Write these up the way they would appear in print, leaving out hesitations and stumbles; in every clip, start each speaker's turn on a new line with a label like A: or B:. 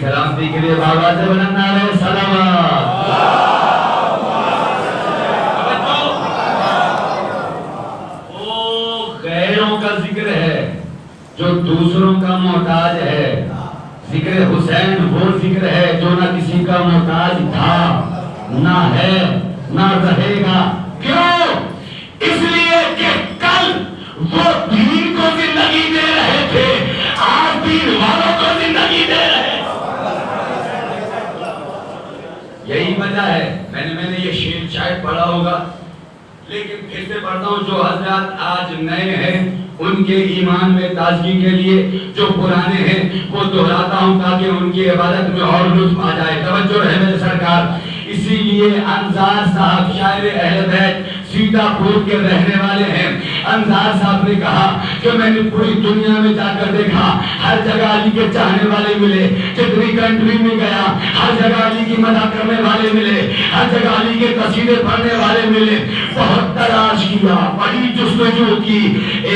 A: سلامتی کے لیے بابا سے بلند نعرہ صلوات. وہ غیروں کا ذکر ہے جو دوسروں کا محتاج ہے. ذکر حسین وہ ذکر ہے جو نہ کسی کا محتاج تھا، نہ ہے، نہ رہے گا. کیوں؟ اس لیے کہ کل وہ دین کو زندگی دے رہے تھے، آج دین والوں کو زندگی دے رہے. یہی وجہ ہے. میں نے یہ شعر شاید پڑھا ہوگا لیکن پھر سے پڑھتا ہوں. جو حضرات آج نئے ہیں ان کے ایمان میں تازگی کے لیے، جو پرانے ہیں وہ دہراتا ہوں تاکہ ان کی عبادت میں اور لطف آ جائے. توجہ ہے میرے سرکار. اسی لیے انصار صاحب شاعر اہل بیت سیتا پور کے رہنے والے ہیں. انصار صاحب نے کہا کہ میں نے پوری دنیا میں جا کر دیکھا، ہر جگہ علی کے چاہنے والے ملے. جتنی کنٹری میں گیا ہر جگہ علی کی مدح کرنے والے ملے، ہر جگہ علی کے قصیدے پڑھنے والے ملے. بہت تلاش کیا، بڑی جستجو کی،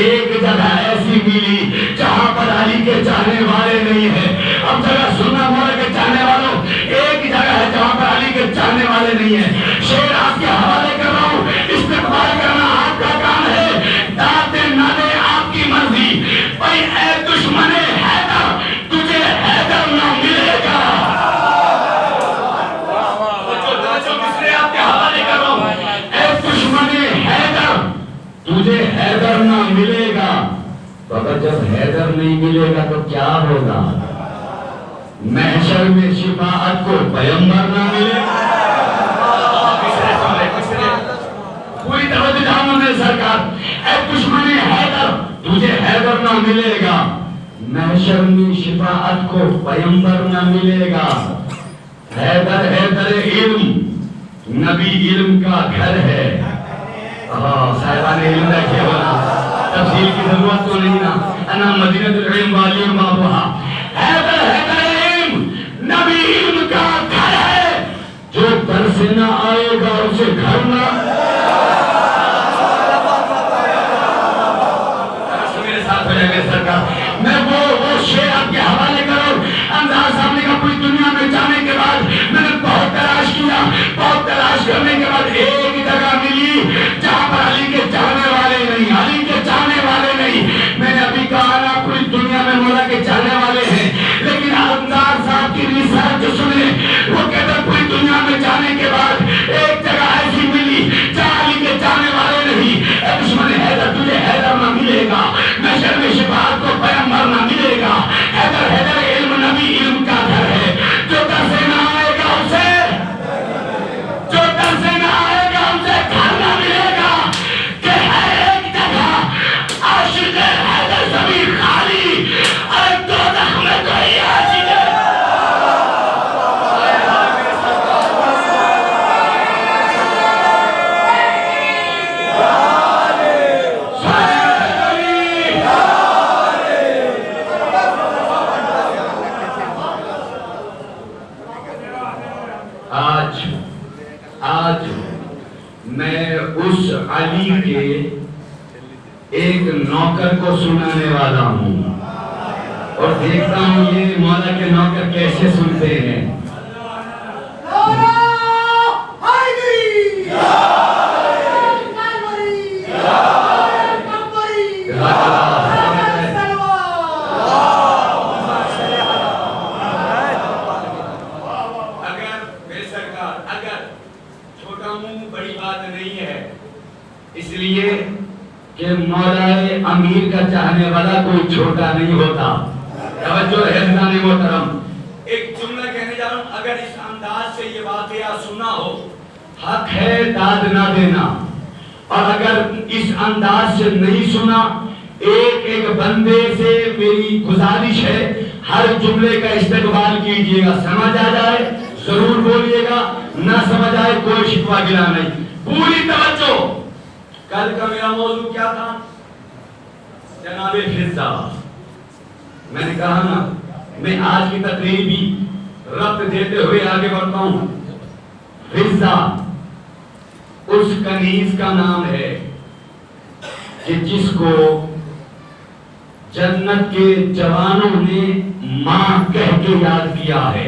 A: ایک جگہ ایسی ملی جہاں پر علی کے چاہنے والے نہیں ہیں. اب جگہ سننا مولا کے چاہنے والوں، ایک جگہ ہے جہاں پر علی کے چاہنے والے نہیں ہیں. شعر آپ کے حوالے کر رہا ہوں، استقبال کرنا آپ کا کام ہے، داد دے نہ دے آپ کی مرضی. بھائی اے دشمن حیدر، تجھے حیدر نہ ملے گا. کس لیے آپ کے حوالے کر رہا ہوں؟ اے دشمن حیدر، تجھے حیدر نہ ملے گا. تو اگر جب حیدر نہیں ملے گا تو کیا ہوگا؟ محشر میں شفاعت کو پیغمبر نہ ملے گا. پوری توجہ جہاں میں سرکار. اے دشمن حیدر، تجھے حیدر نہ ملے گا. محشر میں شفاعت کو پیغمبر نہ ملے گا. حیدر حیدر علم، نبی علم کا گھر ہے. صاحبان علم دیکھے ہونا، تفصیل کی ضرورت تو نہیں نا. انا مدینہ العلم والی بابوہا. حیدر حیدر علم، نبی علم کا گھر ہے. جو در سے نہ آئے گا اسے گھر نہ. میرے ساتھ ہو جائے میرے سرکار. میں وہ شعر آپ کے حوالے کروں. انصار صاحب نے کہا پوری دنیا میں جانے کے بعد میں نے بہت تلاش کیا، بہت تلاش کرنے کے بعد ایک جگہ ملی جہاں پر علی کے چاہنے والے نہیں، علی کے چاہنے والے نہیں. میں نے ابھی کہا نا پوری دنیا میں مولا کے چاہنے والے ہیں، لیکن انصار صاحب کی ریسرچ جو سنے وہ کہتے ہیں پوری دنیا میں جانے کے بعد ایک جگہ ایسی ملی جہاں علی کے چاہنے والے نہیں. اے دشمن حیدر، تجھے حیدر نہ ملے گا. محشر میں شفاعت کو پیغمبر نہ ملے گا. حیدر حیدر علم، نبی علم کا گھر ہے. جو در سے نہ آئے گا اسے، جو در سے نہ آئے گا اسے گھر نہ ملے گا. کہ ہر ایک جگہ عاشق حیدر زمین خالی، اور دوزخ میں تو ہی عاشق ہے. آج میں اس علی کے ایک نوکر کو سنانے والا ہوں اور دیکھتا ہوں یہ مولا کے نوکر کیسے سنتے ہیں. اس لیے کہ مولا امیر کا چاہنے والا کوئی چھوٹا نہیں ہوتا. توجہ ہے حضرات محترم. ایک جملہ کہنے جا رہا ہوں. اگر اس انداز سے یہ واقعہ سنا ہو، حق ہے داد نہ دینا. اور اگر اس انداز سے نہیں سنا، ایک ایک بندے سے میری گزارش ہے ہر جملے کا استقبال کیجئے گا. سمجھ آ جائے ضرور بولیے گا، نہ سمجھ آئے کوئی شکوہ گلا نہیں. پوری توجہ. کل کا میرا موضوع کیا تھا؟ جناب فضہ. میں نے کہا نا میں آج کی تقریر بھی ربط دیتے ہوئے آگے بڑھتا ہوں. فضہ اس کنیز کا نام ہے کہ جس کو جنت کے جوانوں نے ماں کہہ کے یاد کیا ہے،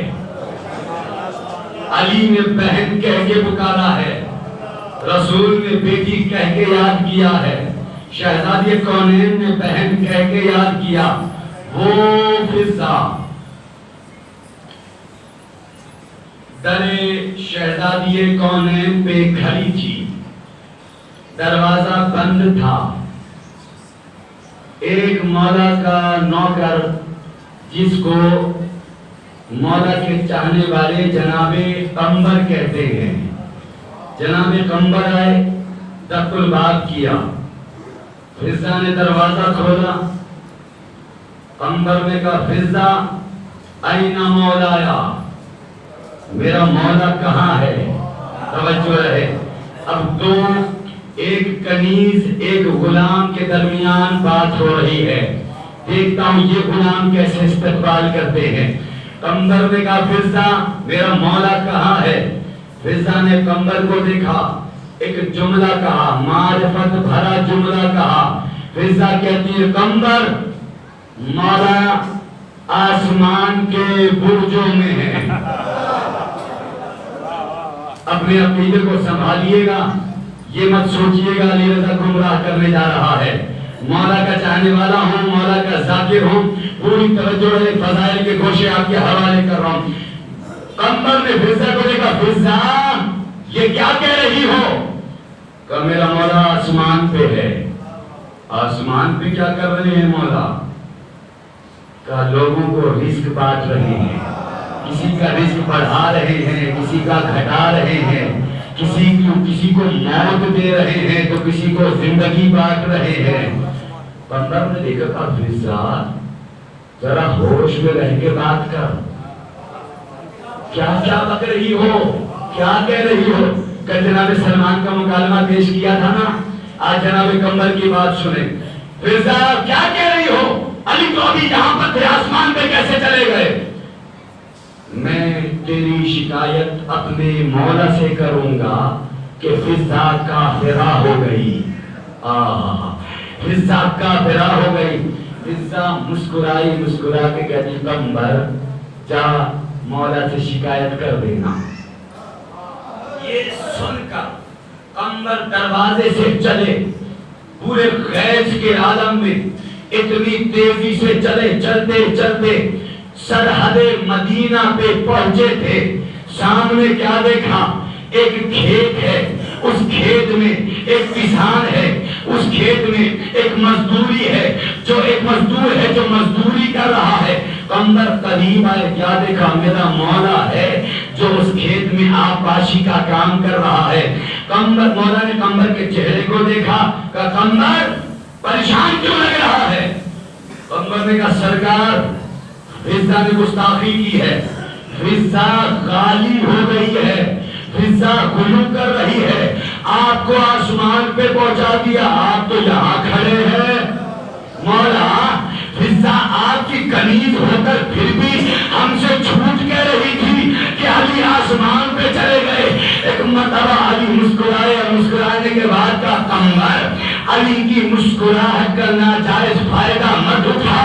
A: علی نے بہن کہہ کے پکارا ہے، رسول نے بیٹی کہہ کے یاد کیا ہے، شہزادی کونین نے بہن کہہ کے یاد کیا۔ وہ فضا درے شہزادی کونین پہ کھڑی تھی، دروازہ بند تھا۔ ایک مولا کا نوکر جس کو مولا کے چاہنے والے جناب قمبر کہتے ہیں، جناب قمبر آئے، دق الباب کیا، فضا نے دروازہ کھولا، قمبر نے کہا فضا اینا مولایا، میرا مولا کہاں ہے؟ توجہ رہے، اب دو ایک کنیز ایک غلام کے درمیان بات ہو رہی ہے، دیکھتا ہوں یہ غلام کیسے استقبال کرتے ہیں۔ قمبر نے کہا فضا میرا مولا کہاں ہے؟ فضا نے قمبر کو دیکھا، ایک جملہ کہا، معرفت بھرا جملہ کہا۔ فضا کہتی ہے قمبر مولا آسمان کے برجوں میں ہے۔ اپنے عقیدے کو سنبھالیے گا، یہ مت سوچئے گا علی رضا گمراہ کرنے جا رہا ہے، مولا کا چاہنے والا ہوں، مولا کا ذاکر ہوں، پوری توجہ رہے، فضائل کے گوشے آپ کے حوالے کر رہا ہوں۔ قمبر نے فضا کو دیکھا، فضا یہ کیا کہہ رہی ہو؟ کہ میرا مولا آسمان پہ ہے۔ آسمان پہ کیا کر رہے ہیں مولا؟ کہ لوگوں کو رزق بانٹ رہے ہیں، کسی کا رزق بڑھا رہے ہیں، کسی کا گھٹا رہے ہیں، کسی کو موت دے رہے ہیں تو کسی کو زندگی بانٹ رہے ہیں۔ قمبر نے دیکھا کہ فضا ذرا ہوش میں رہ کے بات کر، کیا کیا بک رہی ہو، کیا کہہ رہی ہو؟ کہ جناب سلمان کا مکالمہ پیش کیا تھا نا، آج جناب قمبر کی بات سنیں۔ فضا کیا کہہ رہی ہو؟ علی تو ابھی یہاں پر تھے، آسمان پہ کیسے چلے گئے؟ میں تیری شکایت اپنے مولا سے کروں گا کہ فضا کافرہ ہو گئی۔ فضا کافرہ ہو گئی۔ فضا مسکرائی، مسکرا کے کہتی قمبر جا مولا سے شکایت کر دینا۔ یہ سن کر قمبر دروازے سے چلے، پورے غیظ کے عالم میں اتنی تیزی سے چلے، چلتے چلتے سرحد مدینہ پہ پہنچے تھے۔ سامنے کیا دیکھا؟ ایک کھیت ہے، اس کھیت میں ایک کسان ہے، اس کھیت میں ایک مزدوری ہے، جو ایک مزدور ہے جو مزدوری کر رہا ہے۔ قمبر قریب آئے، کیا دیکھا؟ میرا مولا ہے جو اس کھیت میں آبپاشی کا کام کر رہا ہے۔ قمبر مولا نے قمبر کے چہرے کو دیکھا، کہا قمبر پریشان کیوں لگ رہا ہے؟ قمبر نے کہا سرکار فضا نے گستاخی کی ہے، فضا غالی ہو گئی ہے، فضا غلو کر رہی ہے، آپ کو آسمان پہ پہنچا دیا، آپ تو یہاں کھڑے ہیں۔ مولا فضا آپ کی کنیز ہو کر پھر بھی ہم سے جھوٹ کہہ رہی تھی کہ علی آسمان پہ چلے گئے۔ ایک مرتبہ علی مسکرائے، اور مسکرانے کے بعد کا قمبر علی کی مسکراہٹ کرنا جائز فائدہ مت اٹھا،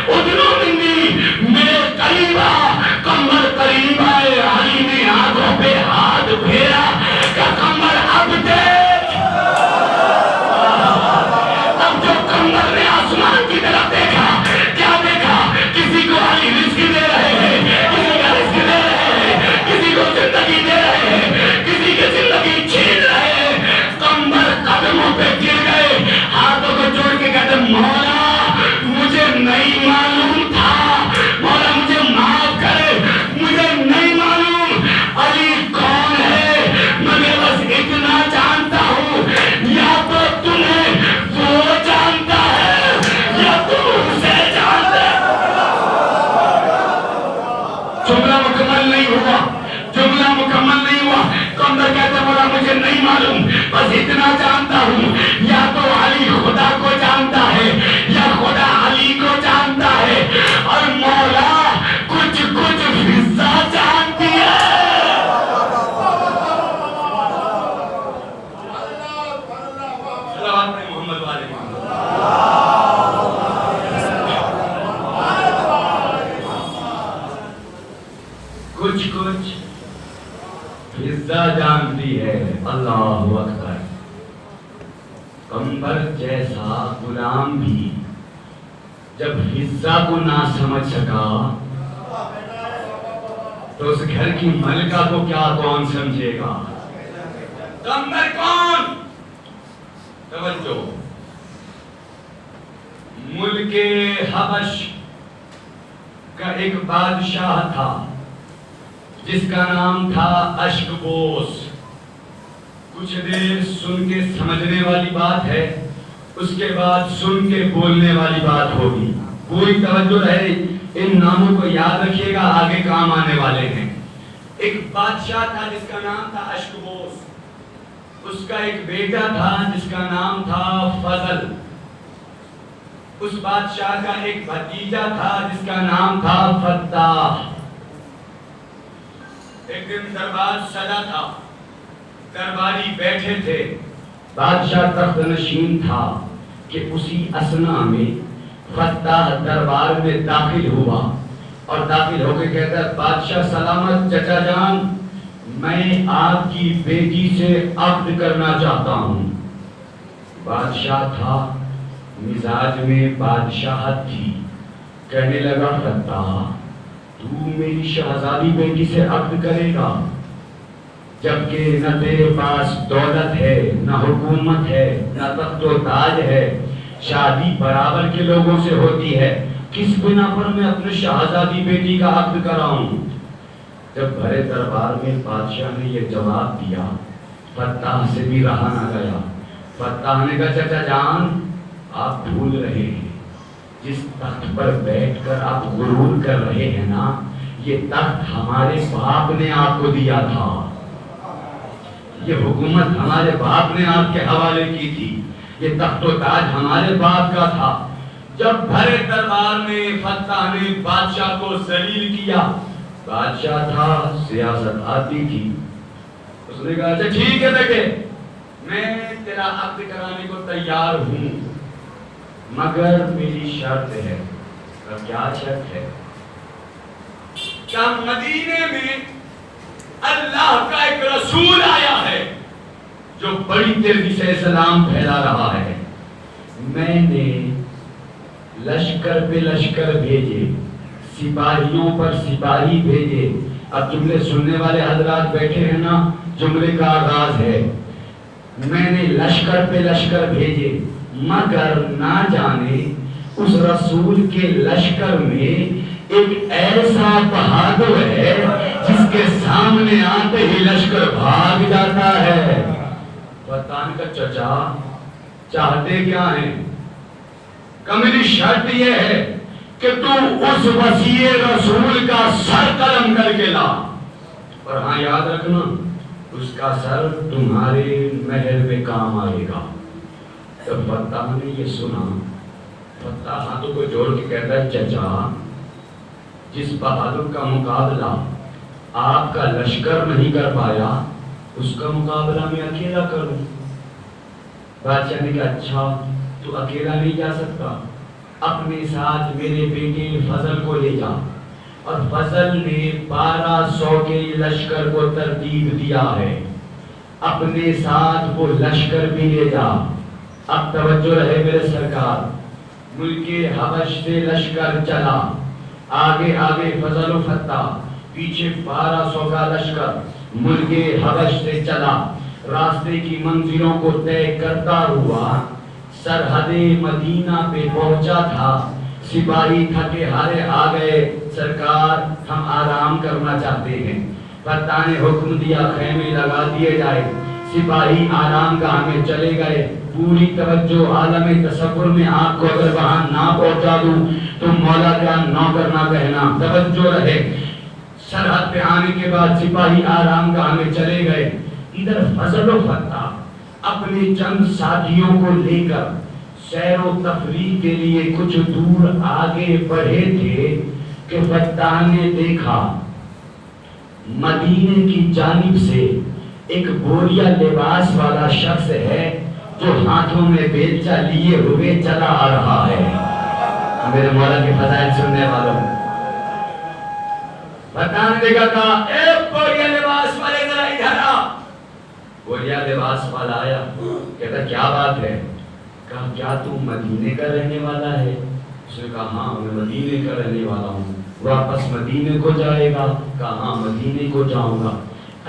A: ادنو منی میرے قریب آ۔ قمبر قریب آئے، علی نے آنکھوں پہ ہاتھ پھیرا کہ قمبر اب دیکھ۔ اب جو قمبر نے آسمان کی طرف دیکھا، کیا دیکھا؟ کسی کو علی رزق دے رہے ہیں، کسی کا رزق دے رہے ہیں، کسی کو زندگی دے رہے ہیں، کسی کی زندگی چھین رہے ہیں۔ قمبر قدموں پہ گر گئے، ہاتھوں کو جوڑ کے کہتے مولا مجھے نہیں معلوم تھا، مولا مجھے معاف کرے، مجھے نہیں معلوم علی کون ہے، مگر بس اتنا جانتا ہوں یا تو تمہیں وہ جانتا ہے یا تم اسے جانتے۔ جملہ مکمل نہیں ہوا، جملہ مکمل نہیں ہوا۔ قمبر کہتے مولا مجھے نہیں معلوم، بس اتنا جانتا ہوں یا تو علی خدا کو جانتا ہے یا خدا علی کو جانتا ہے، اور مولا کچھ کچھ فضا جانتی ہے۔ غلام بھی جب حصہ کو نہ سمجھ سکا تو اس گھر کی ملکہ کو کیا کون سمجھے گا؟ کمبر کون؟ توجہ، ملک حبش کا ایک بادشاہ تھا جس کا نام تھا اشکبوس۔ کچھ دیر سن کے سمجھنے والی بات ہے، اس کے بعد سن کے بولنے والی بات ہوگی۔ کوئی توجہ رہے، ان ناموں کو یاد رکھیے گا، آگے کام آنے والے ہیں۔ ایک بادشاہ تھا جس کا نام تھا اشکبوس، اس کا ایک بیٹا تھا جس کا نام تھا فضل، اس بادشاہ کا ایک بھتیجا تھا جس کا نام تھا فتح۔ ایک دن دربار سجا تھا، درباری بیٹھے تھے، بادشاہ تخت نشین تھا کہ اسی اثنا میں فتح دربار میں داخل ہوا اور داخل ہو کے کہتا ہے، بادشاہ سلامت چچا جان، میں آپ کی بیٹی سے عقد کرنا چاہتا ہوں۔ بادشاہ تھا، مزاج میں بادشاہت تھی، کہنے لگا فتح تو میری شہزادی بیٹی سے عقد کرے گا جبکہ نہ تیرے پاس دولت ہے، نہ حکومت ہے، نہ تخت و تاج ہے، شادی برابر کے لوگوں سے ہوتی ہے، کس بنا پر میں اپنے شہزادی بیٹی کا عقد کراؤں؟ جب بھرے دربار میں بادشاہ نے یہ جواب دیا، فتح سے بھی رہا نہ گیا۔ فتح نے کہا چچا جان، آپ بھول رہے ہیں، جس تخت پر بیٹھ کر آپ غرور کر رہے ہیں نا، یہ تخت ہمارے باپ نے آپ کو دیا تھا، یہ حکومت ہمارے باپ نے آپ کے حوالے کی تھی، یہ تخت و تاج ہمارے باپ کا تھا۔ جب بھرے دربار میں فتح نے بادشاہ کو ذلیل کیا، بادشاہ تھا، سیاست آتی تھی، اس نے کہا اچھا ٹھیک ہے بیٹے، میں تیرا عقد کرانے کو تیار ہوں، مگر میری شرط ہے۔ کیا شرط ہے؟ کیا مدینے میں اللہ کا ایک رسول آیا ہے جو بڑی تیزی سے اسلام پھیلا رہا ہے، میں نے لشکر پہ لشکر بھیجے، سپاہیوں پر سپاہی بھیجے۔ اب جملے سننے والے حضرات بیٹھے ہیں نا، جملے کا آغاز ہے، میں نے لشکر پہ لشکر بھیجے، مگر نہ جانے اس رسول کے لشکر میں ایک ایسا بہادر ہے جس کے سامنے آتے ہی لشکر بھاگ جاتا ہے۔ فتح کا چچا چاہتے کیا ہیں؟ کہ میری شرط یہ ہے کہ تو اس وسیع رسول کا سر قلم کر کے لا، اور ہاں یاد رکھنا اس کا سر تمہارے محل میں کام آئے گا۔ جب فتح نے یہ سنا، فتح ہاتھوں کو جوڑ کے کہتا ہے چچا، جس بہادر کا مقابلہ آپ کا لشکر نہیں کر پایا، اس کا مقابلہ میں اکیلا کروں۔ بادشاہ نے کہا اچھا تو اکیلا نہیں جا سکتا، اپنے ساتھ میرے بیٹے فضل کو لے جا۔ اور فضل نے 1200 کے لشکر کو ترتیب دیا ہے، اپنے ساتھ وہ لشکر بھی لے جا۔ اب توجہ رہے میرے سرکار، ملک حبش سے لشکر چلا، آگے آگے فضل و فتح، پیچھے 1200 کا لشکر ملک حبش سے چلا، راستے کی منزلوں کو طے کرتا ہوا سرحد مدینہ پہ پہنچا تھا۔ سپاہی تھکے ہارے آ گئے، سرکار ہم آرام کرنا چاہتے ہیں۔ فتح نے حکم دیا خیمے لگا دیے جائے، سپاہی آرام گاہ میں چلے گئے۔ پوری توجہ عالم تصور میں آپ کو اگر وہاں نہ پہنچا دوں تو مولا کا نوکر نہ کہنا، توجہ رہے۔ سرحد پہ آنے کے بعد سپاہی آرام گاہ میں چلے گئے۔ ادھر فضل و فتح اپنے چند ساتھیوں کو لے کر سیر و تفریح کے لیے کچھ دور آگے بڑھے تھے کہ فتح نے دیکھا مدینے کی جانب سے ایک بوریا لباس والا شخص ہے جو ہاتھوں میں بیلچہ لیے ہوئے چلا آ رہا ہے۔ میرے مولا کے فضائل سننے والوں، فتح نے دیکھا کہا اے بوریا لباس والے ذرا ادھر آ۔ بوریا لباس والا آیا، کہتا کیا بات ہے؟ کہا کیا تو مدینے کا رہنے والا ہے؟ اس نے کہا ہاں میں مدینے کا رہنے والا ہوں۔ واپس مدینے کو جائے گا؟ کہا ہاں مدینے کو جاؤں گا۔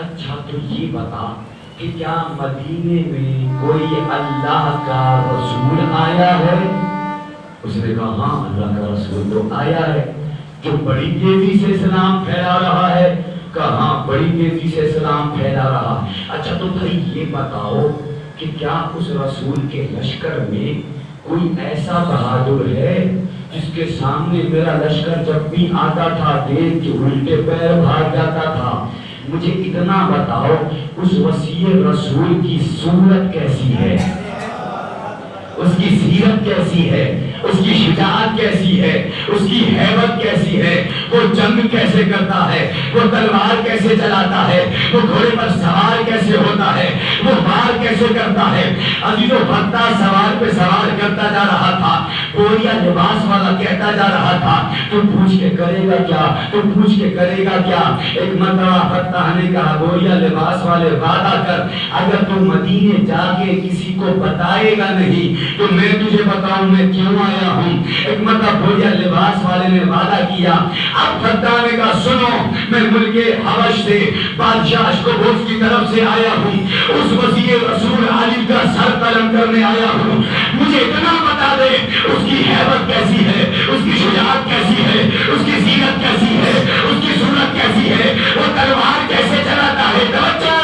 A: اچھا تو یہ بتا کہ کیا مدینے میں کوئی اللہ کا رسول آیا ہے؟ اس نے کہا ہاں اللہ کا رسول تو آیا ہے، جو بڑی تیزی سے اسلام پھیلا رہا ہے۔ کہا ہاں بڑی تیزی سے اسلام پھیلا رہا۔ اچھا تو بھائی یہ بتاؤ کہ کیا اس رسول کے لشکر میں کوئی ایسا بہادر ہے جس کے سامنے میرا لشکر جب بھی آتا تھا دیکھ کے الٹے پیر بھاگ جاتا تھا؟ مجھے اتنا بتاؤ اس وسیع رسول کی صورت کیسی ہے، اس کی سیرت کیسی ہے، اس کی شجاعت کیسی ہے، اس کی ہیبت کیسی ہے، وہ جنگ کیسے کرتا ہے، وہ تلوار کیسے چلاتا ہے، وہ گھوڑے پر سوار کیسے ہوتا ہے، وہ وار کیسے کرتا ہے۔ عزیزو بھتا سوار پہ سوار کرتا جا رہا تھا، بوریا لباس والا کہتا جا رہا تھا تو پوچھ کے کرے گا کیا، تو پوچھ کے کرے گا کیا۔ ایک مرتبہ فتح نے کہا بوریا لباس والے وعدہ کر، اگر تو مدینے جا کے کسی کو بتائے گا نہیں تو میں تجھے بتاؤں میں کیوں آیا ہوں۔ ایک مرتبہ بوریا لباس والے نے وعدہ کیا۔ اب فتح نے کہا سنو، میں ملک حبش سے بادشاہ اشکوبوس کی طرف سے آیا ہوں، اس وسیع رسول علی کا سر قلم کرنے آیا ہوں، مجھے اتنا بتا دے اس کی ہیبت کیسی ہے، اس کی شجاعت کیسی ہے، اس کی زینت کیسی ہے، اس کی صورت کیسی ہے، وہ تلوار کیسے چلاتا ہے۔ توجہ،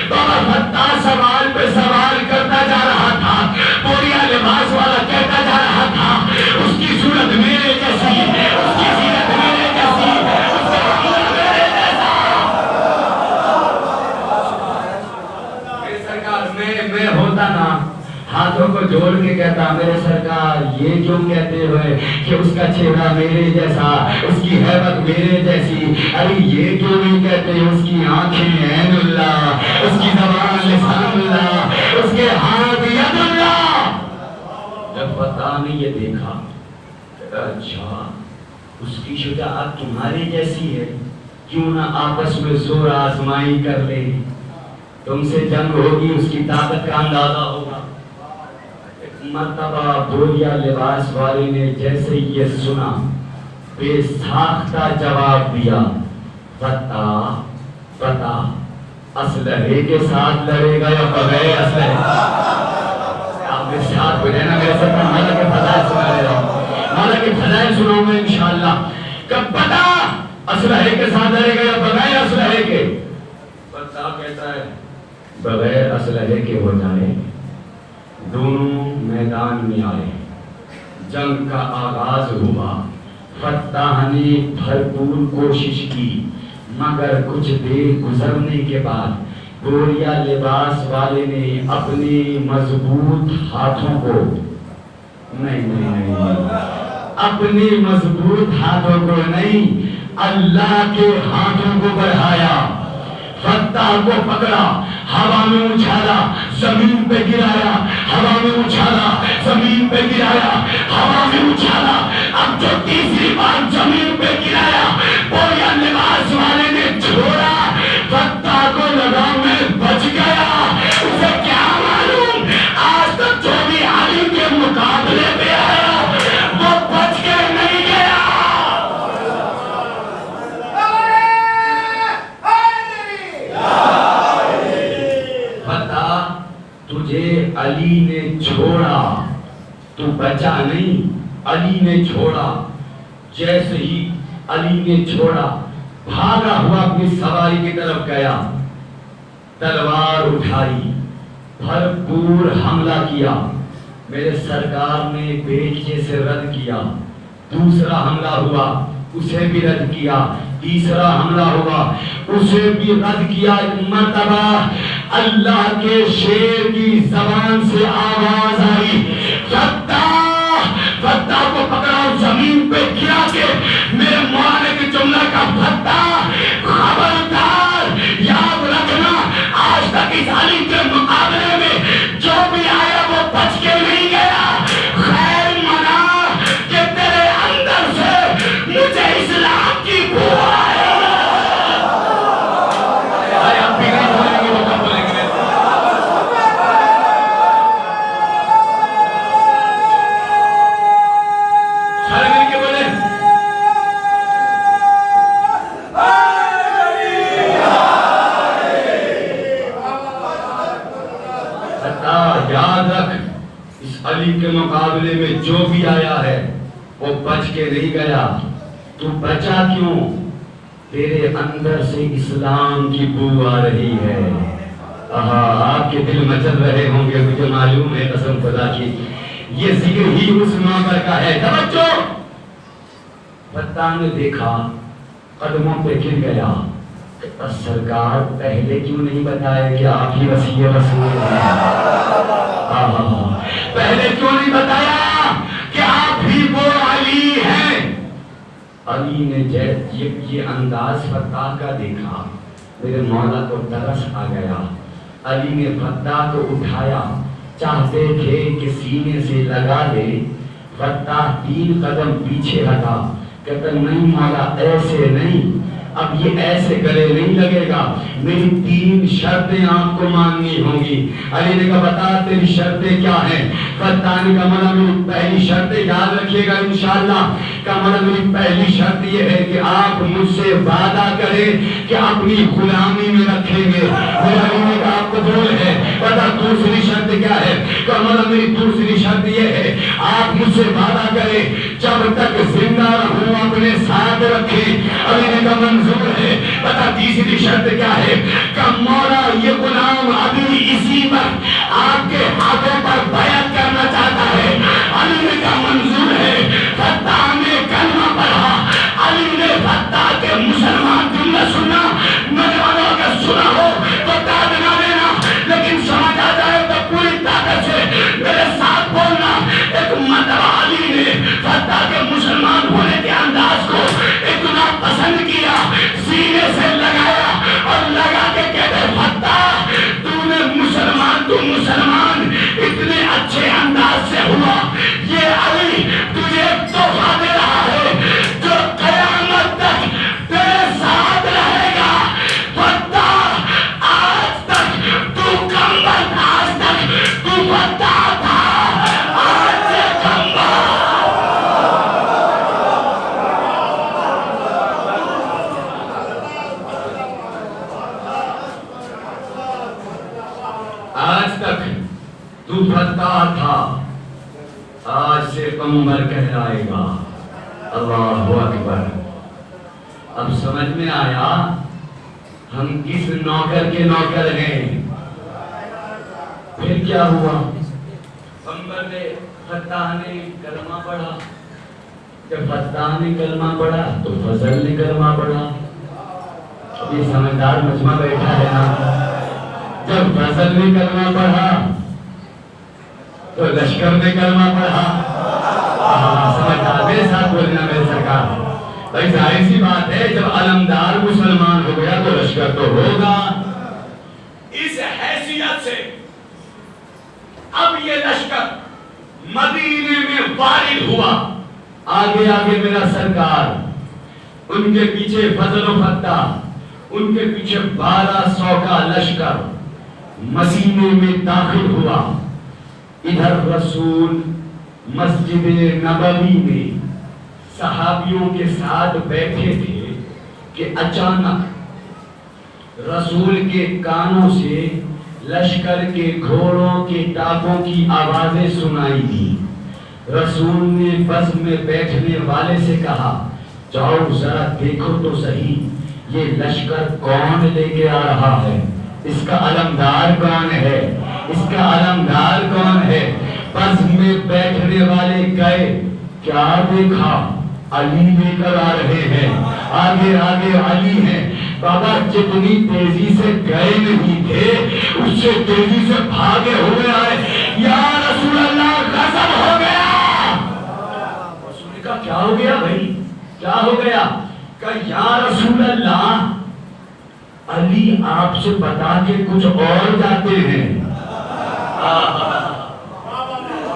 A: بابا فتح سوال پہ سوال کرتا جا رہا تھا، بوریا لباس والا کہتا جا رہا تھا اس کی صورت میرے جیسی ہے، اس کی زینت میرے جیسی ہے، اس کا عقیدہ میرے جیسا۔ میرے سرکار میں ہوتا نا ہاتھوں کو جوڑ کے کہتا میرے سرکار یہ کیوں کہتے ہوئے کہ اس کا چہرہ میرے جیسا، اس کی ہیبت میرے جیسی، ارے یہ کیوں نہیں کہتے اس کی آنکھیں عین اللہ، اس کی زبان لسان اللہ، اس کے ہاتھ ید اللہ۔ جب فتح نے یہ دیکھا اچھا اس کی شجاعت تمہارے جیسی ہے، کیوں نہ آپس میں زور آزمائی کر لے، تم سے جنگ ہوگی اس کی طاقت کا اندازہ ہوگا۔ مرتبہ بوریا لباس والے نے جیسے یہ سنا بے ساختہ جواب دیا، فتح اسلحے کے ساتھ لڑے گا یا بغیر اسلحے؟ آپ میرے ساتھ ہو جائے نا، میرے ساتھ مولا کے فضائل سنا رہے ہوں، مولا کے فضائل سناؤں گا انشاءاللہ۔ کب فتح اسلحے کے ساتھ لڑے گا یا بغیر اسلحے کے؟ فتح کہتا ہے بغیر اسلحے کے ہو جائے۔ دونوں میدان میں آئے، جنگ کا آغاز ہوا، فتح نے بھرپور کوشش کی، مگر کچھ دیر گزرنے کے بعد بوریا لباس والے نے اپنے مضبوط ہاتھوں کو نہیں اپنے مضبوط ہاتھوں کو نہیں، اللہ کے ہاتھوں کو بڑھایا، فتح کو پکڑا، ہوا میں اچھالا، زمین پہ گرایا، ہوا میں اچھالا، زمین پہ گرایا، ہوا میں اچھالا۔ اب جو تیسری بار زمین پہ گرایا بوریا لباس والے نے چھوڑا، فتح کو لگا میں بچ گیا۔ اسے کیا معلوم آج تک جو بھی علی کے مقابلے پہ آیا وہ بچ کے نہیں گیا۔ تجھے علی نے چھوڑا، تو بچا نہیں، علی نے چھوڑا۔ جیسے ہی علی نے چھوڑا بھاگا ہوا اپنی سواری کی طرف گیا، تلوار اٹھائی، بھرپور حملہ کیا، میرے سرکار نے بیلچے سے رد کیا۔ دوسرا حملہ ہوا، اسے بھی رد کیا، تیسرا حملہ ہوا، اسے بھی رد کیا۔ مرتبہ اللہ کے شیر کی زبان سے آواز آئی، فتح کو پکڑا، زمین پہ گرا کے میرے مولانا کے جملہ کا فتح خبردار، یاد رکھنا آج تک اس علی کے مقابلے میں جو بھی آیا وہ بچ کے نہیں گیا۔ خیر منا کہ تیرے اندر سے مجھے اسلام کی بو آئے۔ بھی آیا ہے وہ بچ کے نہیں گیا. تو بچا کیوں؟ تیرے اندر سے اسلام کی بو آ رہی ہے. آپ کے دل مچل رہے ہوں گے, مجھے معلوم ہے قسم خدا کی. یہ ذکر ہی اس موقع کا ہے. توجہ. فتح نے دیکھا قدموں پہ گر گیا. سرکار پہلے کیوں نہیں بتایا کہ آپ ہی وسیع رسول ہیں؟ پہلے کیوں نہیں بتایا کہ آپ ہی وہ علی ہیں؟ علی نے یہ انداز فتح کا دیکھا, میرے مولا کو ترس آ گیا. علی نے فتح کو اٹھایا, چاہتے تھے کہ سینے سے لگا دے. فتح 3 قدم پیچھے ہٹا, کہتا نہیں مولا ایسے نہیں, اب یہ ایسے گلے نہیں لگے گا, میری 3 شرطیں آپ کو ماننی ہوں گی. علی نے کہا بتا تیری شرطیں کیا ہیں؟ فتح نے کہا مولا میری پہلی شرطیں یاد رکھیے گا انشاءاللہ. کہا مولا میری پہلی شرط یہ ہے کہ آپ مجھ سے وعدہ کریں کہ اپنی غلامی میں رکھیں گے. علی نے کہا آپ قبول ہے. بتا دوسری شرط کیا ہے؟ کہا مولا میری دوسری شرط یہ ہے آپ مجھ سے وعدہ کریں جب تک زندہ رہوں اپنے ساتھ رکھیں. علی نے کہا منظور ہے. بتا تیسری شرط کیا ہے؟ کہ مولا یہ غلام ابھی اسی وقت آپ کے ہاتھوں پر بیعت کرنا چاہتا ہے. علی نے کہا منظور ہے. فتح نے کلمہ پڑھا. علی نے فتح کے مسلمان جملہ سنا. نوجوانوں اگر سنا ہو تو داد نہ دینا, لیکن سمجھ آ جائے تو پوری طاقت سے میرے ساتھ بولنا. ایک مرتبہ علی نے فتح کے مسلمان ہونے کے انداز کو اتنا پسند کیا, سینے سے لگایا اور لگا کے کہتے فتح تو مسلمان اتنے اچھے انداز سے ہوا, یہ علی تجھے تحفہ دے رہا ہے جو قیامت تک تیرے ساتھ رہے گا. فتح آج تک تو کمبخت, آج تک تو فتح تھا, آج سے کمبخت. آج تک تو فتح تھا, آج سے پیغمبر کہلائے گا. اللہ اکبر. اب سمجھ میں آیا ہم کس نوکر کے نوکر ہیں. پھر کیا ہوا؟ پیغمبر نے فتح نے کلمہ پڑھا. جب فتح نے کلمہ پڑھا تو فضل نے کلمہ پڑھا. اب یہ سمجھدار مجمع بیٹھا ہے نا. جب فضل نے کلمہ پڑھا تو لشکر نے کلمہ پڑھا. سمجھدار میرے ساتھ بولنا میرے سرکار. بھائی ظاہر سی بات ہے جب علمدار مسلمان ہو گیا تو لشکر تو ہوگا. اس حیثیت سے اب یہ لشکر مدینے میں وارد ہوا. آگے آگے میرا سرکار, ان کے پیچھے فضل و فتح, ان کے پیچھے 1200 کا لشکر مدینے میں داخل ہوا. ادھر رسول مسجد نبوی میں صحابیوں کے ساتھ بیٹھے تھے کہ اچانک رسول کے کانوں سے لشکر کے گھوڑوں کے ٹاپوں کی آوازیں سنائی دی. رسول نے بس میں بیٹھنے والے سے کہا جاؤ ذرا دیکھو تو صحیح یہ لشکر کون لے کے آ رہا ہے, اس کا علمدار کون ہے, اس کا علمدار کون ہے. بس میں بیٹھنے والے گئے, کیا دیکھا علی لے کر آ رہے ہیں, آگے آگے علی ہیں. بابا جتنی تیزی سے گئے نہیں تھے اس سے تیزی سے بھاگے ہوئے آئے. یا رسول اللہ غضب ہو گیا. رسول نے کہا کیا ہو گیا بھائی, کیا ہو گیا؟ کہ یا رسول اللہ علی آپ سے بتا کے کچھ اور جاتے ہیں,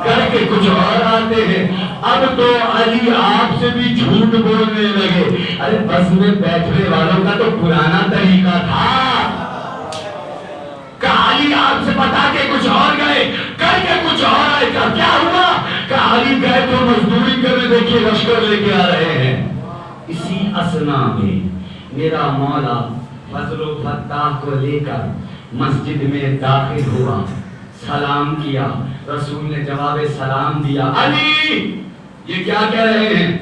A: کر کے کچھ اور آتے ہیں. اب تو علی آپ سے بھی جھوٹ بولنے لگے. ارے بس میں بیٹھنے والوں کا تو پرانا طریقہ تھا کہ علی آپ سے بتا کے کچھ اور گئے, کر کے کچھ اور آئے. کیا ہوا؟ کہ علی گئے تو مزدوری کرنے, دیکھیے لشکر لے کے آ رہے ہیں. اسی اسنا میں میرا مولا فضل و فتح کو لے کر مسجد میں داخل ہوا, سلام کیا. رسول نے جواب سلام دیا, علی یہ کیا کہہ رہے ہیں؟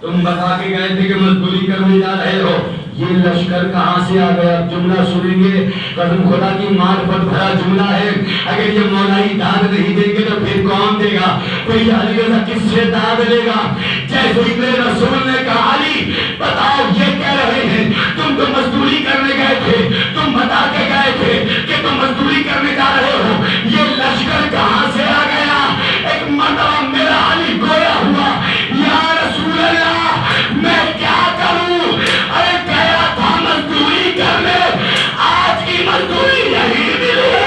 A: تم بتا کے گئے تھے کہ مزدوری کرنے جا رہے ہو، یہ لشکر کہاں سے آ گیا؟ جملہ سنیں گے، قسم خدا کی معرفت بھرا جملہ ہے۔ اگر یہ مولائی داد نہیں دیں گے تو پھر کون دے گا؟ کوئی علی رضا کس سے داد لے گا؟ جیسے ہی میرے رسول نے کہا علی بتاؤ یہ کہہ رہے ہیں تم تو مزدوری کرنے گئے تھے، تم بتا کے گئے تھے کہ تم مزدوری کرنے جا رہے ہو، یہ لشکر کہاں سے آ گیا؟ ایک مرتبہ میرا علی گویا ہوا، یا رسول اللہ میں کیا کروں؟ ارے گیا تھا مزدوری کرنے، آج کی مزدوری یہی ملی۔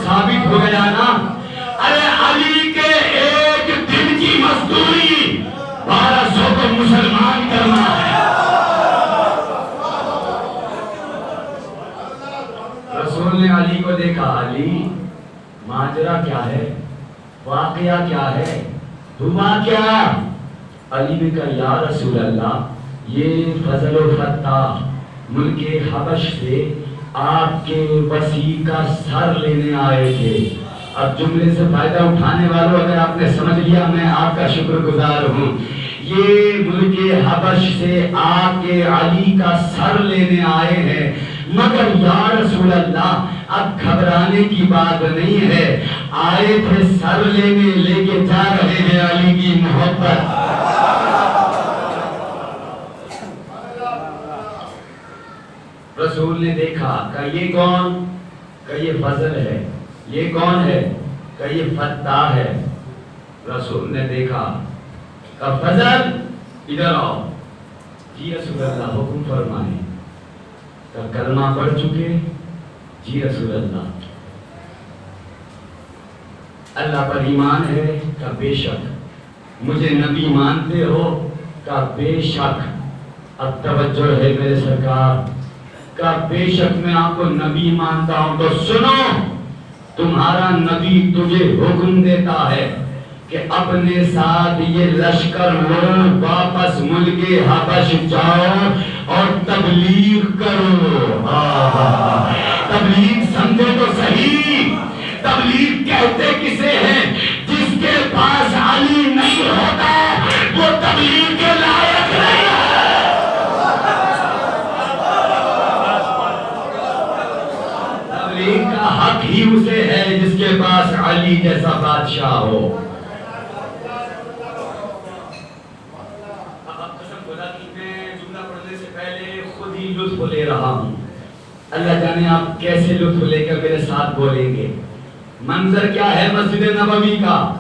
A: ثابت ہو گیا نا، ارے علی کے ایک دن کی مزدوری 1200 کو مسلمان کرنا ہے۔ رسول نے علی کو دیکھا، علی ماجرا کیا ہے؟ واقعہ کیا ہے؟ ہوا کیا؟ علی نے کہا یا رسول اللہ یہ فضل و فتح ملک حبش سے آپ کے وسیع کا سر لینے آئے تھے۔ اب جملے سے فائدہ اٹھانے والوں اگر آپ نے سمجھ لیا میں آپ کا شکر گزار ہوں۔ یہ ملک حبش سے آپ کے علی کا سر لینے آئے ہیں، مگر یا رسول اللہ اب گھبرانے کی بات نہیں ہے، آئے تھے سر لینے، لے کے جا رہے ہیں علی کی محبت۔ رسول نے دیکھا کہ یہ کون؟ کہ یہ فضل ہے۔ یہ کون ہے؟ کہ یہ فتح ہے۔ رسول نے دیکھا کہ فضل ادھر آؤ۔ جی رسول اللہ حکم فرمائیں۔ کہ کلمہ پڑھ چکے؟ جی رسول اللہ۔ اللہ پر ایمان ہے؟ کہ بے شک۔ مجھے نبی مانتے ہو؟ کہ بے شک۔ اب توجہ ہے میرے سرکار، کہ بے شک میں آپ کو نبی مانتا ہوں، تو سنو تمہارا نبی تجھے حکم دیتا ہے کہ اپنے ساتھ یہ لشکر لو، واپس ملک حبش جاؤ اور تبلیغ کرو۔ تبلیغ سمجھے تو صحیح، تبلیغ کہتے کسے ہیں؟ جس کے پاس علی نہیں ہوتا وہ تبلیغ کے لائق نہیں ہے۔ کا حق ہی اسے ہے جس کے پاس علی جیسا بادشاہ ہو۔ اب قسم خدا کی میں جملہ پڑھنے سے پہلے خود ہی لطف لے رہا ہوں، اللہ جانے آپ کیسے لطف لے کر میرے ساتھ بولیں گے۔ منظر کیا ہے مسجد نبوی کا؟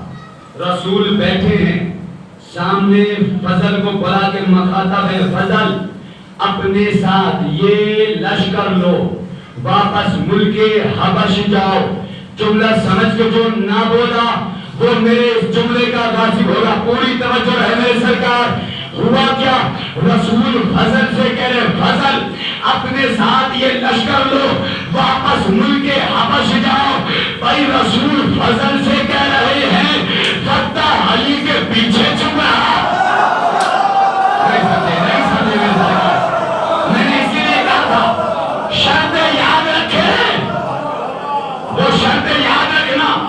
A: رسول بیٹھے ہیں، سامنے فضل کو بلا کے مخاطب ہے، فضل اپنے ساتھ یہ لشکر لو، واپس ملک حبش جاؤ۔ جملہ سمجھ کے جو نہ بولا وہ میرے اس جملے کا غاصب ہوگا۔ پوری توجہ ہے میرے سرکار۔ ہوا کیا؟ رسول فضل سے کہہ رہے فضل اپنے ساتھ یہ لشکر لو، واپس ملک حبش جاؤ۔ بھائی رسول فضل سے کہہ رہے ہیں، فتح علی کے پیچھے چھپ رہا۔ نہیں سمجھے میرے سرکار، میں نے اسی لیے کہا تھا شرطیں یاد رکھیں، وہ شرطیں یاد رکھنا۔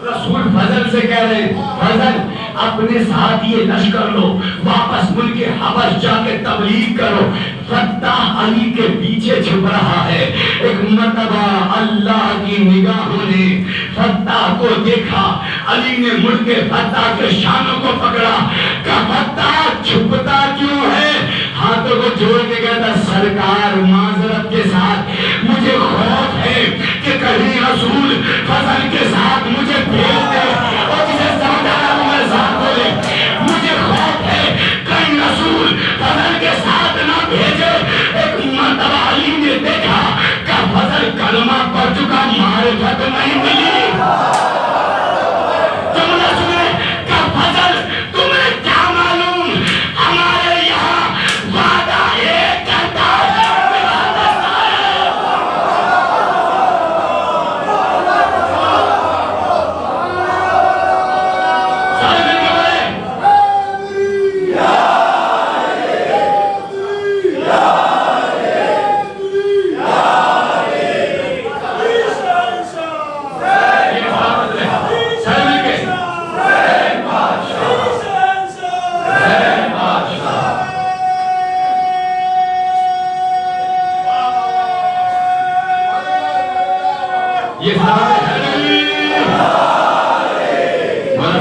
A: رسول فضل سے کہہ رہے ہیں فضل اپنے ساتھ یہ لشکر لو، واپس ملک حبش جا کے تبلیغ کرو۔ فتح علی کے پیچھے چھپ رہا ہے۔ ایک مرتبہ اللہ کی نگاہوں نے فتح کو دیکھا، علی نے ملک فتح کے شانوں کو پکڑا، کہا فتح چھپتا کیوں ہے؟ ہاتھوں کو جوڑ کے کہتا سرکار معذرت کے ساتھ مجھے خوف ہے کہ کہیں رسول فضل کے ساتھ مجھے بھیج دے اور جسے سمجھ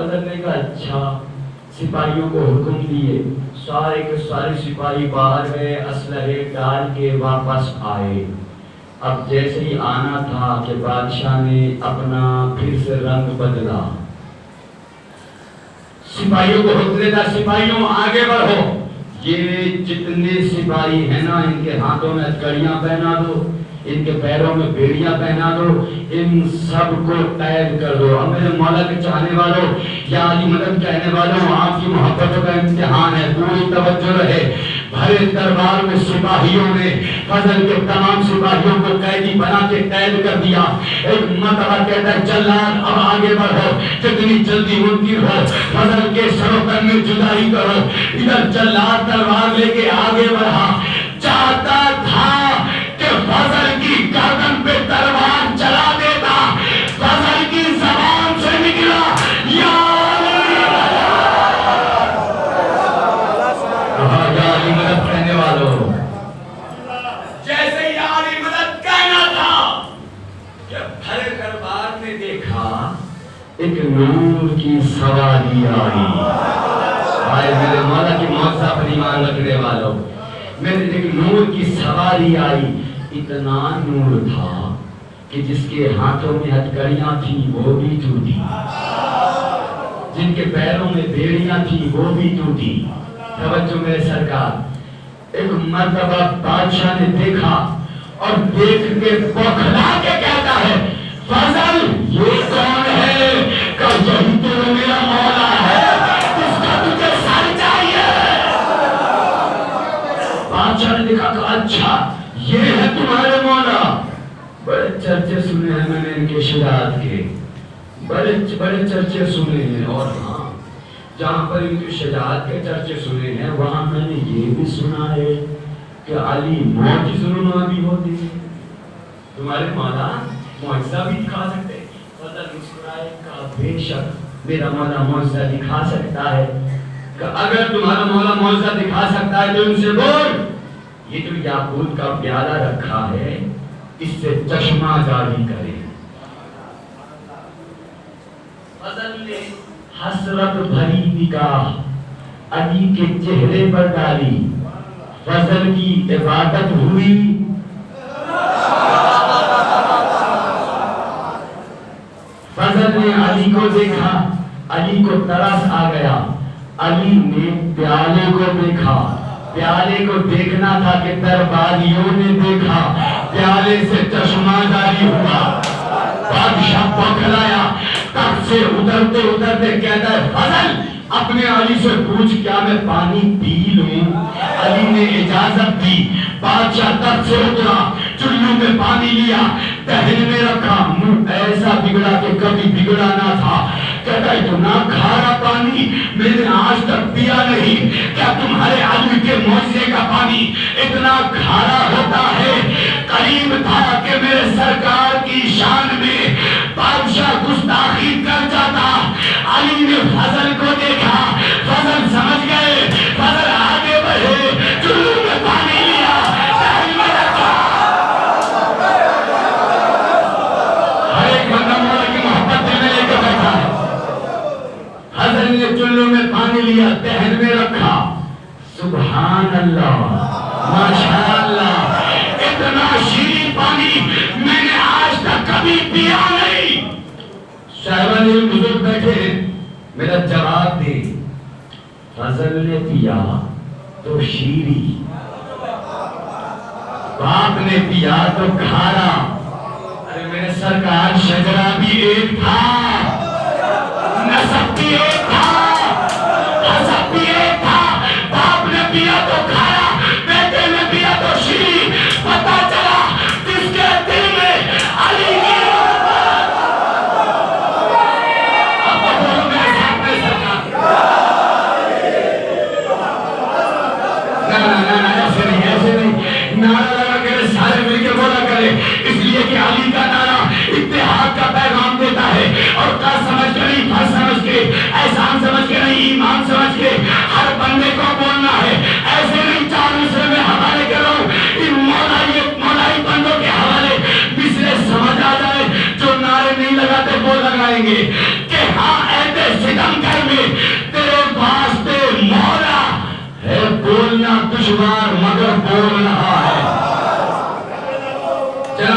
A: فضل نے کہا اچھا، سپاہیوں کو حکم دیے، سارے کے سارے سپاہی باہر گئے، اسلحے ڈال کے واپس آئے۔ اب جیسے ہی آنا تھا کہ بادشاہ نے اپنا پھر سے رنگ بدلا، سپاہیوں کو حکم دیتا سپاہیوں آگے بڑھو، یہ جتنے سپاہی ہیں نا ان کے ہاتھوں میں ہتھکڑیاں پہنا دو، ان کے پیروں میں بیڑیاں پہنا دو، ان سب کو قید کر دو۔ اب میرے مولا کے چاہنے والوں یا علی مدد کہنے والوں، آپ کی محبتوں کا امتحان ہے، پوری توجہ رہے۔ بھرے دربار میں سپاہیوں نے فضل کے تمام سپاہیوں کو قیدی بنا کے قید کر دیا۔ ایک مرتبہ کہتا ہے جلاد اب آگے بڑھو، جتنی جلدی ممکن ہو فضل کے سر و تن میں جدائی کرو۔ ادھر جلاد تلوار لے کے آگے بڑھا، چاہتا تھا کہ فضل کی گردن پہ تلوار چلا دیتا، فضل کی زبان سے نکلا یا علی مدد کہنے والوں، جیسے ہی علی مدد کہنا تھا کہ بھرے دربار میں دیکھا ایک نور کی سواری آئی۔ آئے میرے مولا کی معجزہ پر ایمان رکھنے والوں، میرے ایک نور کی سواری آئی، اتنا نور تھا کہ جس کے ہاتھوں میں ہتھکڑیاں تھیں وہ بھی ٹوٹی، جن کے پیروں میں بیڑیاں تھیں وہ بھی ٹوٹی۔ توجہ میرے سرکار، ایک مرتبہ بادشاہ نے دیکھا اور دیکھ کے بوکھلا کے کہتا ہے فضل یہ کون ہے؟ کہ یہی تو میرا مولا ہے جس کا تجھے سر چاہیے۔ بادشاہ نے دیکھا کہ اچھا یہ ہے تمہارے مولا، بڑے چرچے سنے ہیں میں نے ان کے شجاعت کے، بڑے چرچے سنے ہیں، اور ہاں جہاں پر ان کی شجاعت کے چرچے سنے ہیں وہاں میں نے یہ بھی سنا ہے کہ علی معجزہ بھی ہوتی ہے، تمہارے مولا معجزہ بھی دکھا سکتے ہیں۔ فضل مسکرائے کہا بے شک میرا مولا معجزہ دکھا سکتا ہے، کہ اگر تمہارا مولا معجزہ دکھا سکتا ہے تو ان سے بول یہ جو یاقوت کا پیالہ رکھا ہے اس سے چشمہ جاری کرے۔ فضل نے حسرت بھری نگاہ علی کے چہرے پر ڈالی، فضل کی عبادت ہوئی، فضل نے علی کو دیکھا، علی کو ترس آ گیا، علی نے پیالے کو دیکھا، پیالے کو دیکھنا تھا کہ درباریوں نے دیکھا، پیالے سے چشمہ جاری ہوا۔ بادشاہ بوکھلایا، تخت سے اترتے اترتے کہتا ہے فضل اپنے علی سے پوچھ کیا میں پانی پی لوں؟ علی نے اجازت دی، بادشاہ تخت سے اترا، چلو میں پانی لیا، دہن میں رکھا، منہ ایسا بگڑا کہ کبھی بگڑا نہ تھا، کہتا ہے اتنا کھارا پانی میں نے آج تک پیا نہیں، کیا تمہارے علی کے معجزے کا پانی اتنا کھارا ہوتا ہے؟ قریب تھا کہ میرے سرکار کی شان میں بادشاہ گستاخی کر جاتا۔ علی نے فضل کو دیکھا، فضل سمجھ گئے، فضل آگے بڑھے، چلو میں پانی لیا، دہن میں رکھا۔ ہر ایک بندہ مولا کی محبت دل میں لے کے بیٹھا ہے۔ فضل نے چلو میں پانی لیا، دہن میں رکھا، سبحان اللہ، ماشاءاللہ، اتنا شیریں پانی میں نے آج تک کبھی پیا نہیں۔ صاحبان علم بزرگ بیٹھے ہیں، میرا جواب دے، فضل نے پیا تو شیریں، باپ نے پیا تو کھارا۔ ارے میرے سرکار شجرہ بھی ایک تھا، نسب بھی ایک تھا، حسب بھی ایک تھا، باپ نے پیا تو کھارا، بیٹے نے پیا تو شیریں۔ پتا چلا جس کے دل میں علی کی اب تو بولو میرے ساتھ میں سرکار، ایسے نہیں، نعرہ لگا کے سارے مل کے بولا کرے، اس لیے کہ علی کا نعرہ اتحاد کا پیغام دیتا ہے، اور کا سمجھ کر فرض سمجھ کے احسان سے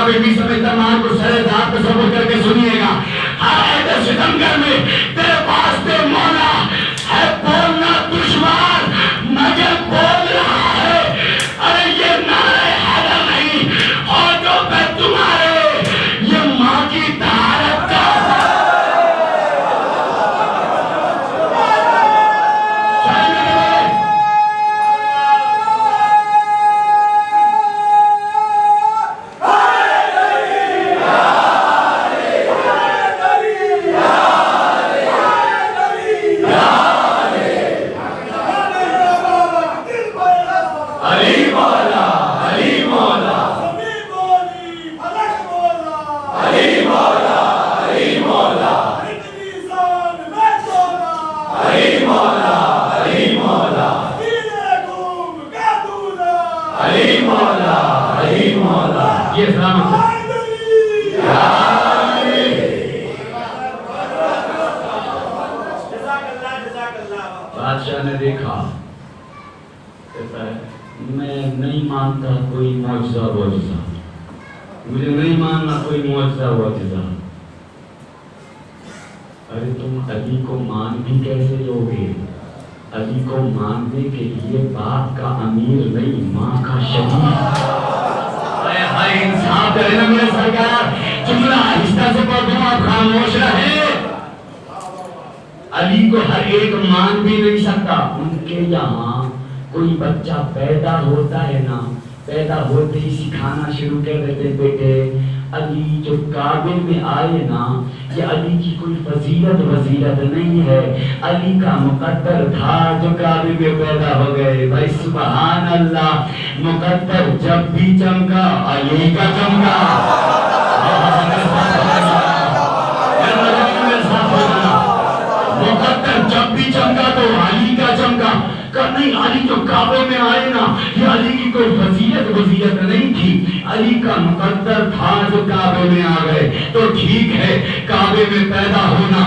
A: کعبے بھی سمیت تمام کو سر دار تصور کر کے سنیے گا. ہر عہد ستمگر میں تیرے واسطے مولا ہے بولنا دشوار مگر بول رہا ہے. ارے یہ نعرہ حیدر نہیں ہونٹوں پہ تمہارے یہ ماں کی طہارت کا یہ سلامت بادشاہ نے دیکھا کہتا ہے میں نہیں مانتا کوئی معجزہ وعجزہ مجھے نہیں ماننا کوئی معجزہ وعجزہ. ارے تم علی کو مان بھی کیسے لو گے؟ علی کو ماننے کے لیے باپ کا امیر نہیں ماں کا شہید. انصاف کرے نا میرے سرکار. جملہ آہستہ سے پڑھ دوں آپ خاموش رہے. علی کو ہر ایک مان بھی نہیں سکتا. ان کے یہاں کوئی بچہ پیدا ہوتا ہے نا پیدا ہوتے ہی سکھانا شروع کر دیتے بیٹے علی جو کعبے میں آئے نا یہ علی کی کوئی فضیلت وزیلت نہیں ہے. علی کا مقدر تھا جو کعبے میں پیدا ہو گئے. بھائی سبحان اللہ. مقدر جب بھی چمکا علی کا چمکا. مقدر جب بھی چمکا تو علی کا چمکا. نہیں علی جو کعبے میں آئے نا یہ علی کی کوئی فضیلت وزیلت نہیں تھی. علی کا مقدر تھا جو کعبے میں آ گئے. تو ٹھیک ہے کعبے میں پیدا ہونا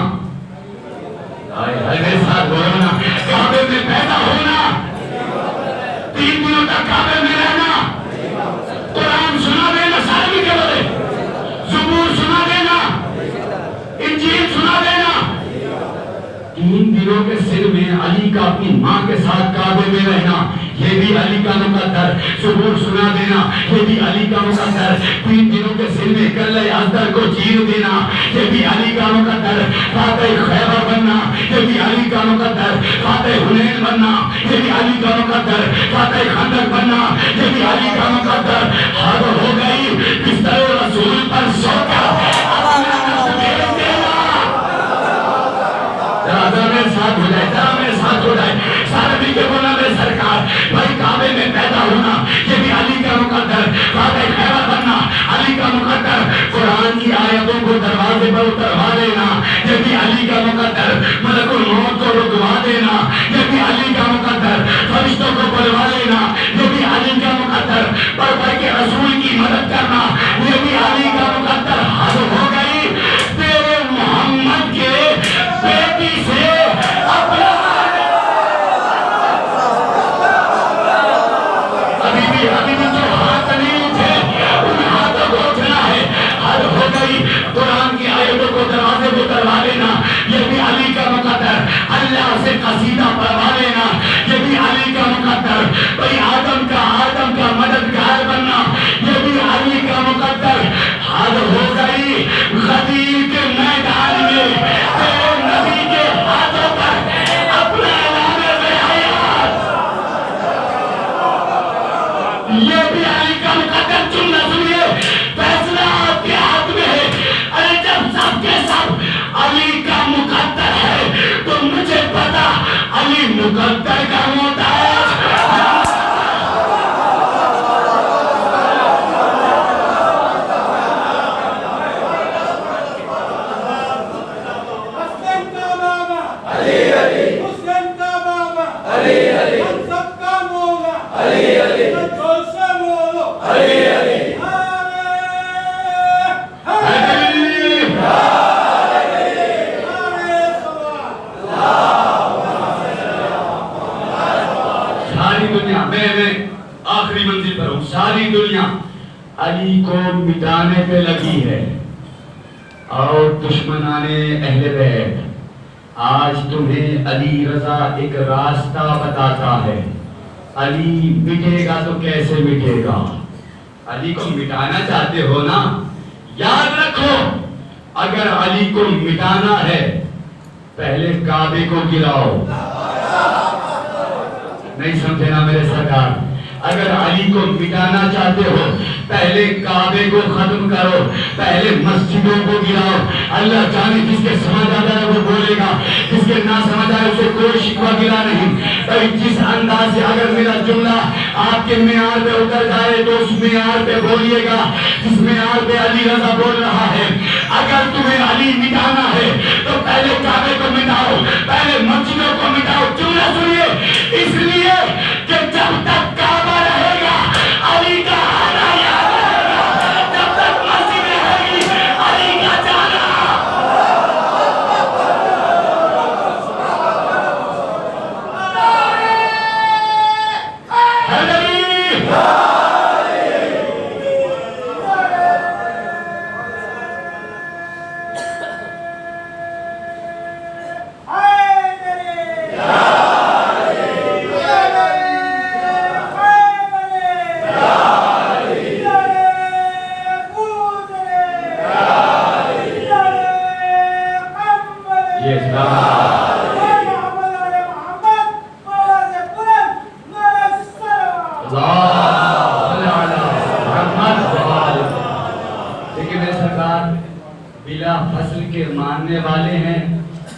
A: میرے ساتھ بولو نا کعبے میں پیدا ہونا 3 دنوں تک کعبے میں رہنا قرآن سنا دینا سارے کے بولے زبور سنا دینا انجیل سنا دینا. 3 دنوں کے سر میں علی کا اپنی ماں کے ساتھ کعبے میں رہنا یہ بھی علی کا مقدر. زبور سنا دینا یہ بھی علی کا مقدر. 3 دنوں کے سر میں کلہ ازدر کو چیر دینا یہ بھی علی کا مقدر. فاتح خیبر بننا یہ بھی علی کا مقدر. فاتح حنین بننا یہ بھی علی کا مقدر. فاتح خندق بننا یہ بھی علی کا مقدر. حد ہو گئی بستر رسول پر سو کر میرے ساتھ ہو جائے میرے ساتھ ہو جائے سارے بھی کے بولنا میرے سرکار. بھائی کعبے میں پیدا ہونا یہ بھی علی کا مقدر. فاتح خیبر بننا علی کا مقدر. قرآن کی آیتوں کو دروازے پر اتروا دینا یہ بھی علی کا مقدر. ملک الموت کو رکوا دینا یہ بھی علی کا مقدر. فرشتوں کو بلوا لینا یہ بھی علی کا مقدر. پڑھ کے رسول کی مدد کرنا یہ بھی علی کا مقدر. حد ہو گئی تیرے محمد کے بیٹی سے اپنا ابھی بھی جو ہاتھ نہیں اٹھے ان ہاتھوں کو اٹھنا ہے. حد ہو گئی قرآن کی آیتوں کو دروازے کو کروا لینا یہ بھی علی کا مقدر. اللہ سے قصیدہ پڑھوا لینا یہ بھی علی کا مقدر. بھائی آدم کا مددگار بننا یہ بھی علی کا مقدر. حد ہو گئی غدیر کے میدان میں تیرے نبی کے ہاتھوں پر اپنا اعلان بیعت یہ بھی علی کا مقدر. تم نہ سنیے فیصلہ آپ کے ہاتھ میں ہے. ارے جب سب کے سب علی کا مقدر ہے تو مجھے پتا علی مقدر کا محتاج. ساری دنیا علی کو مٹانے پہ لگی ہے، اور دشمنان اہل بیت آج تمہیں علی رضا ایک راستہ بتاتا ہے۔ علی مٹے گا تو کیسے مٹے گا؟ علی کو مٹانا چاہتے ہو نا؟ یاد رکھو، اگر علی کو مٹانا ہے پہلے کعبے کو گراؤ۔ نہیں سمجھے نا میرے سرکار؟ اگر علی کو مٹانا چاہتے ہو پہلے کعبے کو ختم کرو، پہلے مسجدوں کو گراؤ۔ اللہ جانے جس کے سمجھ آ جائے وہ بولے گا، جس کے نہ سمجھ آئے اسے کوئی شکوہ گلا نہیں۔ جس انداز سے اگر میرا جملہ آپ کے معیار پہ اتر جائے تو اس معیار پہ بولیے گا جس معیار پہ علی رضا بول رہا ہے۔ اگر تمہیں علی مٹانا ہے تو پہلے کعبے کو مٹاؤ، پہلے مسجدوں کو مٹاؤ۔ جملہ سنیے، اس لیے کہ جب تک کعبہ رہے گا علی کا آنا یاد رہے گا، جب تک مسجد رہے گی علی کا جانا۔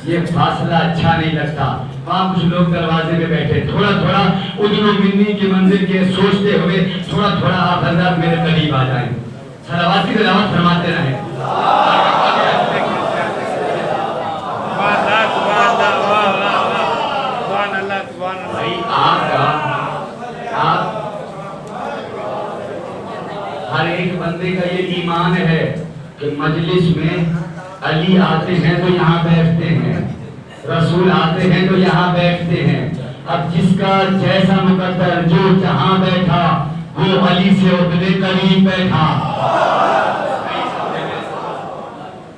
A: یہ فاصلہ اچھا نہیں لگتا۔ وہاں کچھ لوگ دروازے میں بیٹھے تھوڑا تھوڑا ادن و منی کی منزل کے سوچتے ہوئے تھوڑا تھوڑا آپ حضرات میرے قریب آ جائیں، صلوات کی تلاوت فرماتے رہیں۔ آپ ہر ایک بندے کا یہ ایمان ہے کہ مجلس میں علی آتے ہیں تو یہاں بیٹھتے ہیں، رسول آتے ہیں تو یہاں بیٹھتے ہیں۔ اب جس کا جیسا مقدر جو جہاں بیٹھا وہ علی سے اتنے قریب بیٹھا۔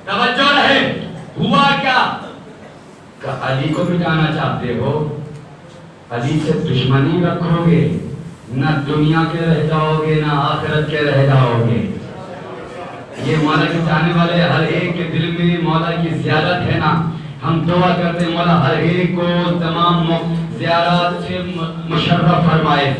A: توجہ رہے، ہوا کیا کہ علی کو مٹانا چاہتے ہو، علی سے دشمنی رکھو گے، نہ دنیا کے رہ جاؤ گے نہ آخرت کے رہ جاؤ گے۔ یہ مولا کے چاہنے والے ہر ایک کے دل میں مولا کی زیارت ہے نا، ہم دعا کرتے ہیں مولا ہر ایک کو تمام زیارات سے مشرف فرمائے۔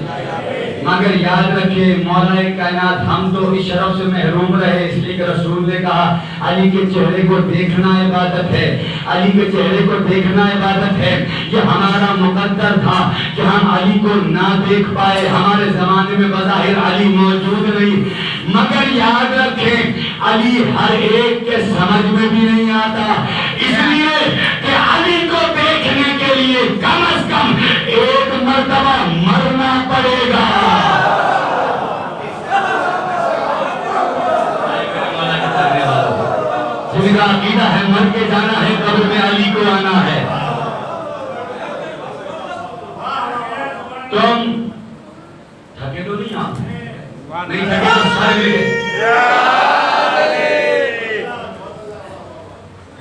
A: مگر یاد رکھے مولا کائنات ہم تو اس شرف سے محروم رہے، اس لیے کہ رسول نے کہا علی کے چہرے کو دیکھنا عبادت ہے، علی کے چہرے کو دیکھنا عبادت ہے۔ یہ ہمارا مقدر تھا کہ ہم علی کو نہ دیکھ پائے، ہمارے زمانے میں بظاہر علی موجود نہیں، مگر یاد رکھیں علی ہر ایک کے سمجھ میں بھی نہیں آتا، اس لیے کہ علی کو دیکھنے کے لیے کم از کم ایک مرتبہ مرنا پڑے گا۔ جن کا عقیدہ ہے مر کے جانا ہے، قبر میں علی کو آنا ہے۔ تم تھکے تو نہیں آپ نہیں تھکے تو سارے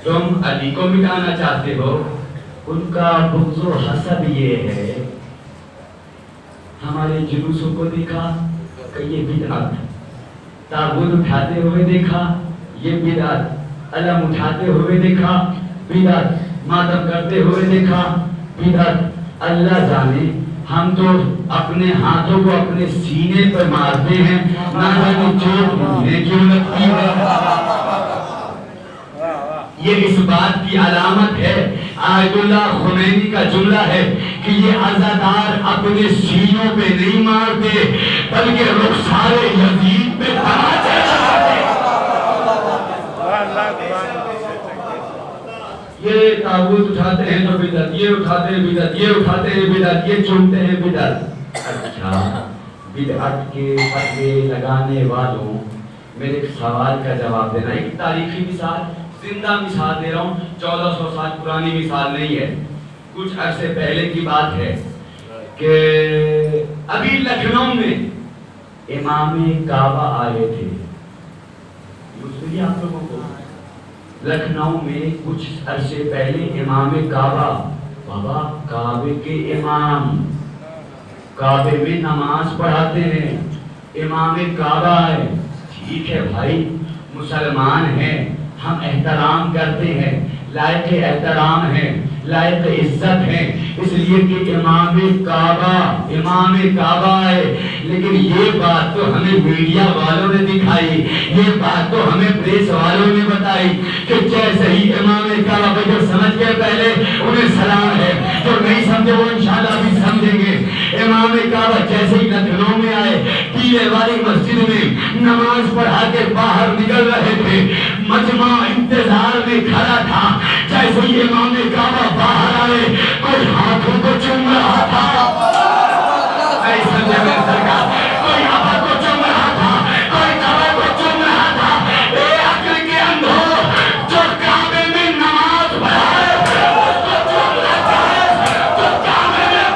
A: تم علی کو مٹانا چاہتے ہو، ان کا بغض و حسد یہ ہے، ہمارے جلوسوں کو دیکھا کہ یہ بدعت، تابوت اٹھاتے ہوئے دیکھا یہ بدعت، علم اٹھاتے ہوئے دیکھا بدعت، ماتم کرتے ہوئے دیکھا بدعت۔ اللہ جانے ہم تو اپنے ہاتھوں کو اپنے سینے پر مارتے ہیں، نہ جانے چوٹ مجھے کیوں لگتی ہے۔ یہ اس بات کی علامت ہے، آیت اللہ خمینی کا جملہ ہے کہ یہ عزادار اپنے سینوں پہ نہیں مارتے بلکہ رخسار یزید پہ تماچے چلاتے۔ یہ تابوت اٹھاتے ہیں تو بدعت، یہ اٹھاتے ہیں بدعت، یہ اٹھاتے ہیں بدعت، یہ چومتے ہیں بدعت۔ اچھا بدعت کے فتوے لگانے والوں میرے ایک سوال کا جواب دینا، ایک تاریخی مثال، زندہ مثال دے رہا ہوں، 1400 سال پرانی مثال نہیں ہے، کچھ عرصے پہلے کی بات ہے کہ ابھی لکھنؤ میں امام کعبہ آئے تھے. آپ لوگوں کو لکھنؤ میں کچھ عرصے پہلے امام کعبہ، بابا کعبے کے امام کعبے میں نماز پڑھاتے ہیں، امام کعبہ ہے. ٹھیک ہے بھائی، مسلمان ہیں، ہم احترام کرتے ہیں، لائق احترام ہیں، لائق عزت ہیں، اس لیے کہ امام کعبہ ہے. لیکن یہ بات تو ہمیں میڈیا والوں نے دکھائی، یہ بات تو ہمیں پریس والوں نے بتائی کہ جیسے ہی امام کعبہ کو جو سمجھ گئے پہلے انہیں سلام ہے، جو نہیں سمجھے وہ انشاءاللہ بھی سمجھیں گے. امام کعبہ جیسے ہی لکھنؤ میں آئے، پیلے والی مسجد میں نماز پڑھا کے باہر نکل رہے تھے، مجمع انتظار میں کھڑا تھا. جیسے ہی امام کعبہ باہر آئے، کوئی ہاتھوں کو چوم رہا تھا، کوئی ہاتھ کو چوم رہا تھا، کوئی کعبہ کو چوم رہا تھا. اے عقل کے اندھو، جو کعبے میں نماز پڑھائے اس کو چومنا چاہے تو کعبے میں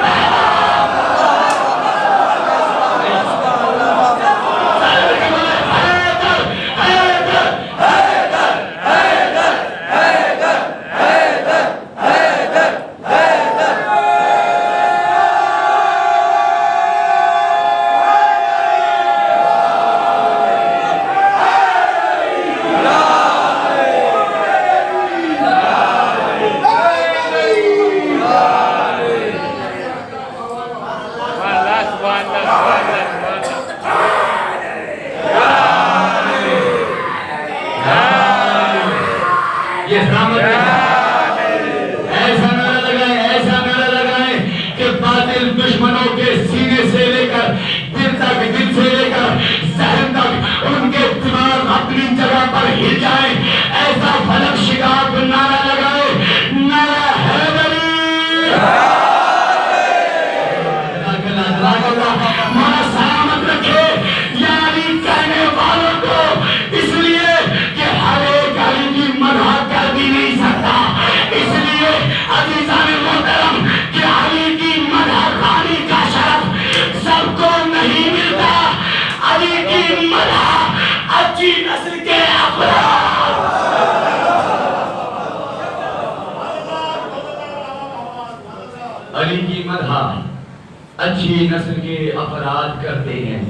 A: ایسا نعرہ لگائے کہ باطل دشمنوں کے سینے سے لے کر دل سے لے کر ذہن تک ان کے دماغ اپنی جگہ پر ہل جائیں. ایسا فلک شکاف نعرہ لگائے، نعرہ حیدری. مولا سلامت رکھے یعنی کہنے والوں کو، اس لیے کہ ہر ایک علی کی مدح کر بھی نہیں سکتا. اس لیے عزیزان محترم کہ علی کی مدح خانی کا شرف سب کو نہیں ملتا. علی کی مدح اچھی نسل کے افراد، علی کی مدح اچھی نسل کے افراد کرتے ہیں.